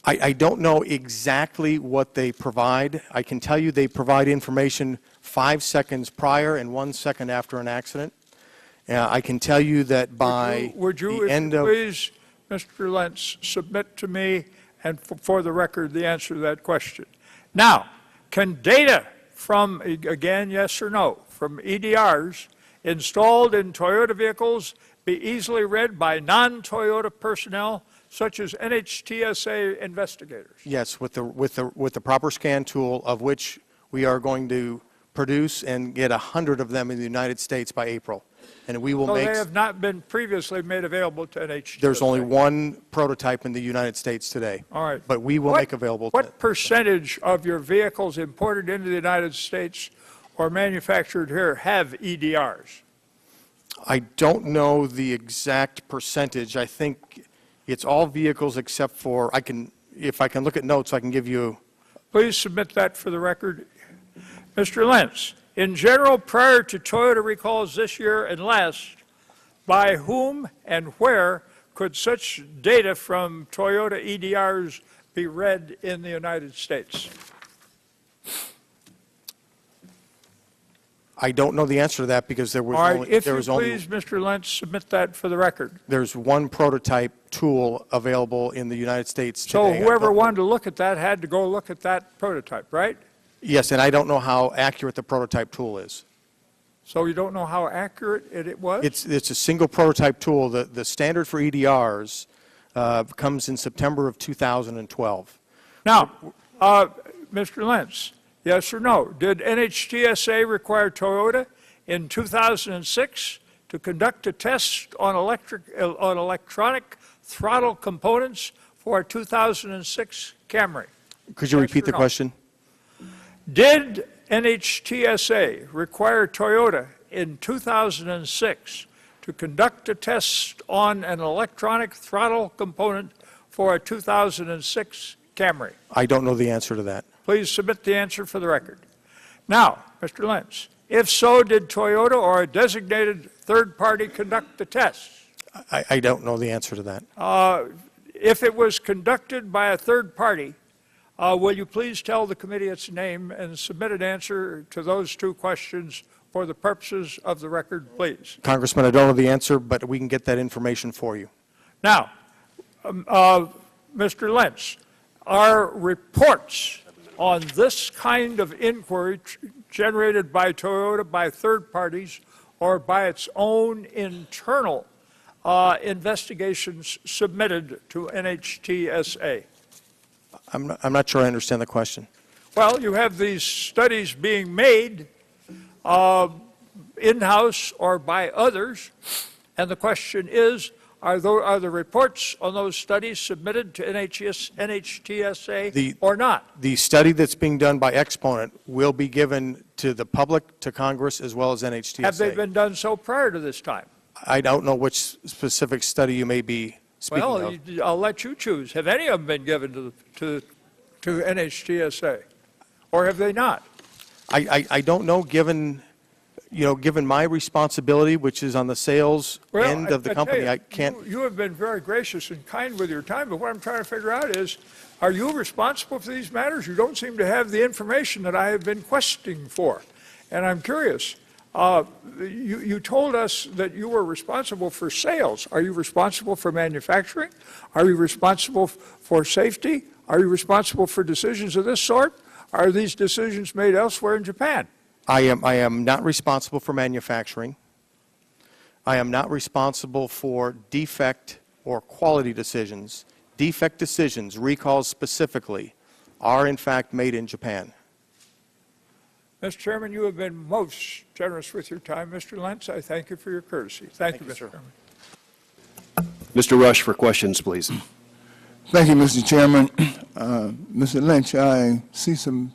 I don't know exactly what they provide. I can tell you they provide information 5 seconds prior and 1 second after an accident. I can tell you that by Would you, the if end you of... please, Mr. Lentz, submit to me and for the record the answer to that question. Now, can data from, again, yes or no, from EDRs installed in Toyota vehicles be easily read by non-Toyota personnel such as NHTSA investigators? Yes, with the proper scan tool, of which we are going to produce and get 100 of them in the United States by April. And we will So make... they have not been previously made available to NHTSA? There's only one prototype in the United States today. All right. But we will make available... What percentage of your vehicles imported into the United States or manufactured here have EDRs? I don't know the exact percentage. I think it's all vehicles except for, if I can look at notes, I can give you... Please submit that for the record. Mr. Lentz, in general, prior to Toyota recalls this year and last, by whom and where could such data from Toyota EDRs be read in the United States? I don't know the answer to that because there was All right, only... if there you was only- please, Mr. Lentz, submit that for the record. There's one prototype tool available in the United States So today. whoever wanted to look at that had to go look at that prototype, right? Yes, and I don't know how accurate the prototype tool is. So you don't know how accurate it was? It's a single prototype tool. The standard for EDRs comes in September of 2012. Now, Mr. Lentz, yes or no? Did NHTSA require Toyota in 2006 to conduct a test on electronic throttle components for a 2006 Camry? Could you Yes repeat or the no? question? Did NHTSA require Toyota in 2006 to conduct a test on an electronic throttle component for a 2006 Camry? I don't know the answer to that. Please submit the answer for the record. Now, Mr. Lentz, if so, did Toyota or a designated third party conduct the test? I don't know the answer to that. If it was conducted by a third party, will you please tell the committee its name and submit an answer to those two questions for the purposes of the record, please? Congressman, I don't know the answer, but we can get that information for you. Now, Mr. Lentz, are reports on this kind of inquiry generated by Toyota by third parties or by its own internal investigations submitted to NHTSA? I'm not sure I understand the question. Well, you have these studies being made in-house or by others, and the question is, are the reports on those studies submitted to NHTSA or not? The study that's being done by Exponent will be given to the public, to Congress, as well as NHTSA. Have they been done so prior to this time? I don't know which specific study you may be speaking Well, of. I'll let you choose. Have any of them been given to NHTSA, or have they not? I don't know, given my responsibility, which is on the sales end of the I tell company, you, I can't... You have been very gracious and kind with your time, but what I'm trying to figure out is, are you responsible for these matters? You don't seem to have the information that I have been questioning for, and I'm curious. You told us that you were responsible for sales. Are you responsible for manufacturing? Are you responsible for safety? Are you responsible for decisions of this sort? Are these decisions made elsewhere in Japan? I am not responsible for manufacturing. I am not responsible for defect or quality decisions, defect decisions, recalls specifically, are in fact made in Japan. Mr. Chairman, you have been most generous with your time. Mr. Lentz, I thank you for your courtesy. Thank you, Mr. sir. Chairman. Mr. Rush for questions, please. Thank you, Mr. Chairman. Mr. Lynch, I see some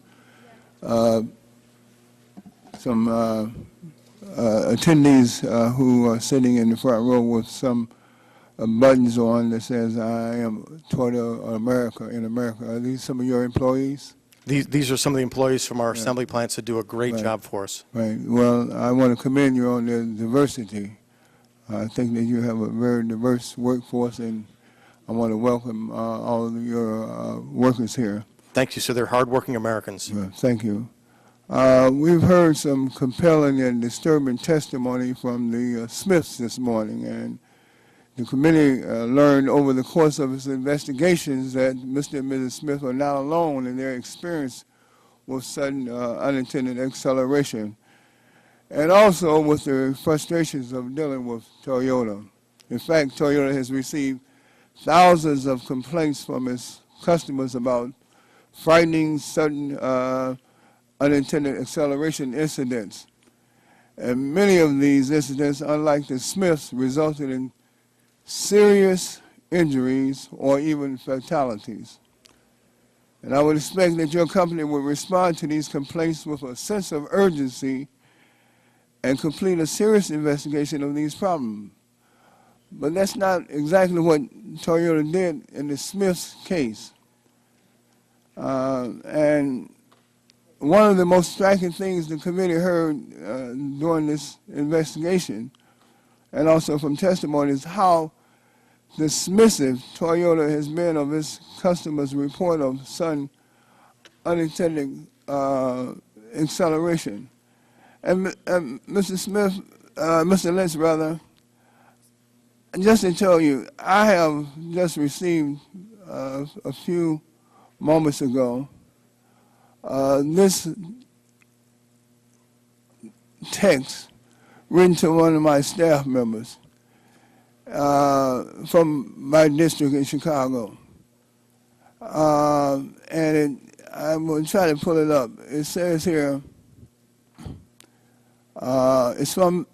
attendees who are sitting in the front row with some buttons on that says, "I am Toyota America in America." Are these some of your employees? These are some of the employees from our assembly plants that do a great Right. job for us. Right. Well, I want to commend you on the diversity. I think that you have a very diverse workforce, and I want to welcome all of your workers here. Thank you, sir. They're hardworking Americans. Thank you. We've heard some compelling and disturbing testimony from the Smiths this morning, and the committee learned over the course of its investigations that Mr. and Mrs. Smith are not alone in their experience with sudden unintended acceleration, and also with the frustrations of dealing with Toyota. In fact, Toyota has received thousands of complaints from its customers about frightening sudden unintended acceleration incidents. And many of these incidents, unlike the Smiths, resulted in serious injuries or even fatalities. And I would expect that your company would respond to these complaints with a sense of urgency and complete a serious investigation of these problems. But that's not exactly what Toyota did in the Smiths case. And one of the most striking things the committee heard during this investigation, and also from testimony, is how dismissive Toyota has been of its customers' report of sudden unintended acceleration. And Mr. Smith, Mr. Lentz, rather, just to tell you, I have just received a few moments ago this text written to one of my staff members from my district in Chicago. And I'm going to try to pull it up. It says here, it's from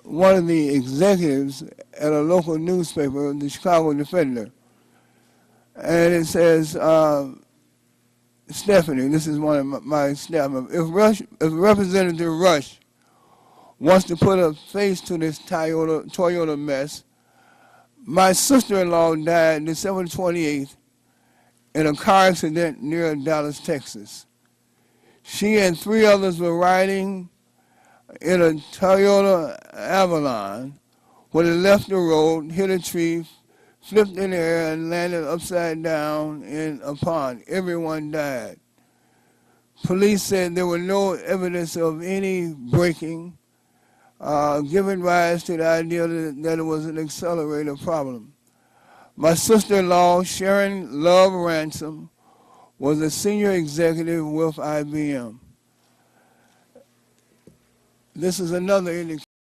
one of the executives at a local newspaper, the Chicago Defender. And it says, Stephanie, this is one of my staff members, if Representative Rush wants to put a face to this Toyota mess, my sister-in-law died December 28th in a car accident near Dallas, Texas. She and 3 others were riding in a Toyota Avalon when it left the road, hit a tree, flipped in the air, and landed upside down in a pond. Everyone died. Police said there was no evidence of any braking, giving rise to the idea that it was an accelerator problem. My sister-in-law, Sharon Love Ransom, was a senior executive with IBM. This is another indication